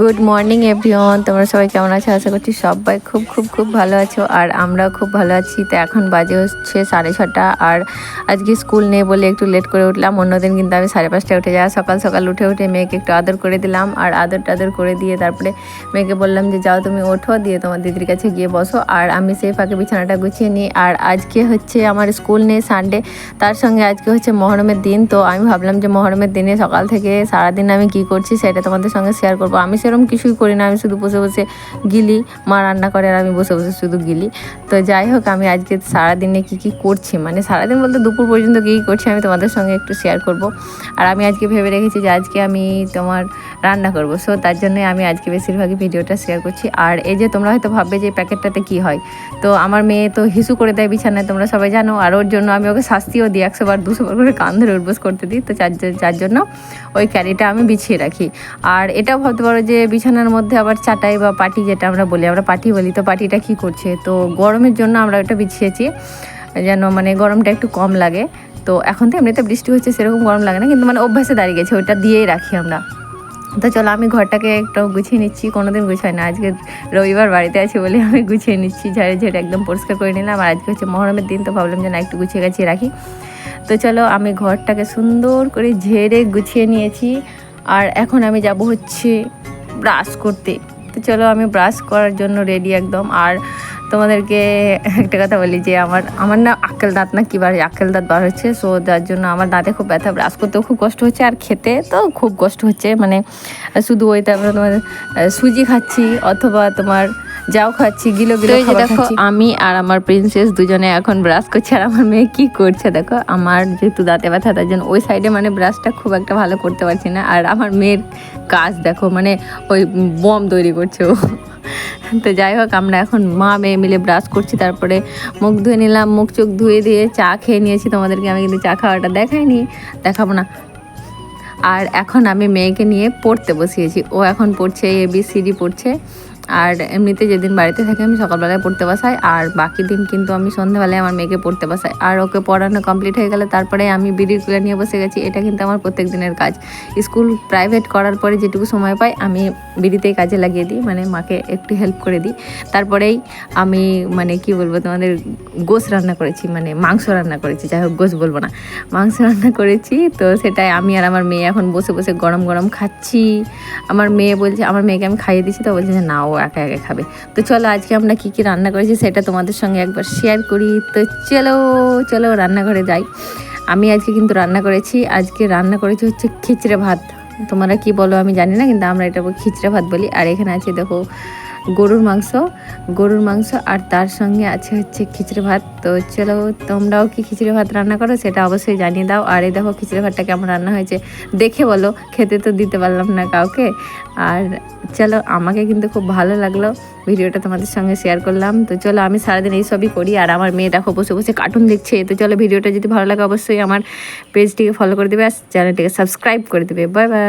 Good morning everyone, তোমরা সবাই কেমন আছো? আশা করছি সবাই খুব খুব খুব ভালো আছো আর আমরাও খুব ভালো আছি। তো এখন বাজে হচ্ছে 6:30 আর আজকে স্কুল নেই বলে একটু লেট করে উঠলাম। অন্যদিন কিন্তু আমি 5:30টায় উঠে যাই। সকাল সকাল উঠে মেয়েকে একটু আদর করে দিলাম আর আদর করে দিয়ে তারপরে মেয়েকে বললাম যে যাও তুমি ওঠো, দিয়ে তোমার দিদির কাছে গিয়ে বসো। আর আমি সেই ফাঁকে বিছানাটা গুছিয়ে নিই। আর আজকে হচ্ছে আমার স্কুল নেই, সানডে, তার সঙ্গে আজকে হচ্ছে মহরমের দিন। তো আমি ভাবলাম যে মহরমের দিনে সকাল থেকে সারাদিন আমি কি করছি সেটা তোমাদের সঙ্গে শেয়ার করবো। আমি সেরকম কিছুই করি না, আমি শুধু বসে বসে গিলি, মা রান্না করে আর আমি বসে বসে শুধু গিলি। তো যাই হোক, আমি আজকে সারাদিনে কী করছি, মানে সারাদিন বলতে দুপুর পর্যন্ত কী করছি আমি তোমাদের সঙ্গে একটু শেয়ার করব। আর আমি আজকে ভেবে রেখেছি যে আজকে আমি তোমার রান্না করব, সো তার জন্যে আমি আজকে বেশিরভাগই ভিডিওটা শেয়ার করছি। আর এই যে তোমরা হয়তো ভাববে যে প্যাকেটটাতে কী হয়, তো আমার মেয়ে তো হিসু করে দেয় বিছানায়, তোমরা সবাই জানো। আর ওর জন্য আমি ওকে শাস্তিও দিই, 100 বার 200 বার করে কান ধরে উঠবোস করতে দিই। তো যার জন্য ওই ক্যারিটা আমি বিছিয়ে রাখি। আর এটাও ভাবতে পারো যে বিছানার মধ্যে আবার চাটাই বা পাটি, যেটা আমরা বলি, আমরা পাটি বলি, তো পাটিটা কী করছে, তো গরমের জন্য আমরা ওটা বিছিয়েছি যেন মানে গরমটা একটু কম লাগে। তো এখন তো এমনিতে বৃষ্টি হচ্ছে, সেরকম গরম লাগে না, কিন্তু মানে অভ্যাসে দাঁড়িয়ে গেছে, ওইটা দিয়েই রাখি আমরা। তো চলো আমি ঘরটাকে একটু গুছিয়ে নিচ্ছি, কোনোদিন গুছাই না, আজকে রবিবার বাড়িতে আছি বলে আমি গুছিয়ে নিচ্ছি, ঝেড়ে একদম পরিষ্কার করে নিলাম। আর আজকে হচ্ছে মহরমের দিন, তো ভাবলাম যে না একটু গুছিয়ে গাছিয়ে রাখি। তো চলো আমি ঘরটাকে সুন্দর করে ঝেড়ে গুছিয়ে নিয়েছি। আর এখন আমি যাব হচ্ছে ব্রাশ করতে। তো চলো আমি ব্রাশ করার জন্য রেডি একদম। আর তোমাদেরকে একটা কথা বলি যে আমার না আক্কেল দাঁত না কী আক্কেল দাঁত বার হচ্ছে, সো যার জন্য আমার দাঁতে খুব ব্যথা, ব্রাশ করতেও খুব কষ্ট হচ্ছে আর খেতে তো খুব কষ্ট হচ্ছে। মানে শুধু ওই তারপরে তোমার সুজি খাচ্ছি অথবা তোমার যাও খাচ্ছি, গিলো দেখো আমি আর আমার প্রিন্সেস দুজনে এখন ব্রাশ করছি। আর আমার মেয়ে কী করছে দেখো, আমার যেহেতু দাঁতে ব্যথা তার জন্য ওই সাইডে মানে ব্রাশটা খুব একটা ভালো করতে পারছি না। আর আমার মেয়ের কাজ দেখো, মানে ওই বম তৈরি করছে ও। তো যাই হোক, আমরা এখন মা মেয়ে মিলে ব্রাশ করছি, তারপরে মুখ ধুয়ে নিলাম, মুখ চোখ ধুয়ে দিয়ে চা খেয়ে নিয়েছি। তোমাদেরকে আমি কিন্তু চা খাওয়াটা দেখাবো না। আর এখন আমি মেয়েকে নিয়ে পড়তে বসিয়েছি, ও এখন পড়ছে ABCD পড়ছে। আর এমনিতে যেদিন বাড়িতে থাকি আমি সকালবেলায় পড়তে বসাই, আর বাকি দিন কিন্তু আমি সন্ধ্যাবেলায় আমার মেয়েকে পড়তে বসাই। আর ওকে পড়ানো কমপ্লিট হয়ে গেলে তারপরে আমি বিড়ির কুলা নিয়ে বসে গেছি। এটা কিন্তু আমার প্রত্যেক দিনের কাজ। স্কুল প্রাইভেট করার পরে যেটুকু সময় পাই আমি বিড়িতেই কাজে লাগিয়ে দিই, মানে মাকে একটু হেল্প করে দিই। তারপরেই আমি মানে কি বলবো তোমাদের, গোশ রান্না করেছি, মানে মাংস রান্না করেছি, যাই হোক গোশ বলবো না, মাংস রান্না করেছি। তো সেটাই আমি আর আমার মেয়ে এখন বসে বসে গরম গরম খাচ্ছি। আমার মেয়েকে আমি খাইয়ে দিচ্ছি, তো বলছে যে না ও একা একা খাবে। তো চলো আজকে আমরা কী রান্না করেছি সেটা তোমাদের সঙ্গে একবার শেয়ার করি। তো চলো রান্নাঘরে যাই। আমি আজকে কিন্তু রান্না করেছি হচ্ছে খিচড়ে ভাত। তোমরা কি বলো আমি জানি না, কিন্তু আমরা এটা খিচড়ে ভাত বলি। আর এখানে আছে দেখো গরুর মাংস আর তার সঙ্গে আছে হচ্ছে খিচড়ে ভাত। তো চলো তোমরাও কি খিচড়ে ভাত রান্না করো সেটা অবশ্যই জানিয়ে দাও। আর এই দেখো খিচড়ে ভাতটা কেমন রান্না হয়েছে দেখে বলো, খেতে তো দিতে পারলাম না কাউকে। আর চলো আমাকে কিন্তু খুব ভালো লাগলো, ভিডিওটা তোমাদের সঙ্গে শেয়ার করলাম। তো চলো আমি সারাদিন এইসবই করি। আর আমার মেয়ে দেখো বসে বসে কার্টুন দেখছে। তো চলো ভিডিওটা যদি ভালো লাগে অবশ্যই আমার পেজটিকে ফলো করে দেবে আর চ্যানেলটিকে সাবস্ক্রাইব করে দেবে। Bye bye.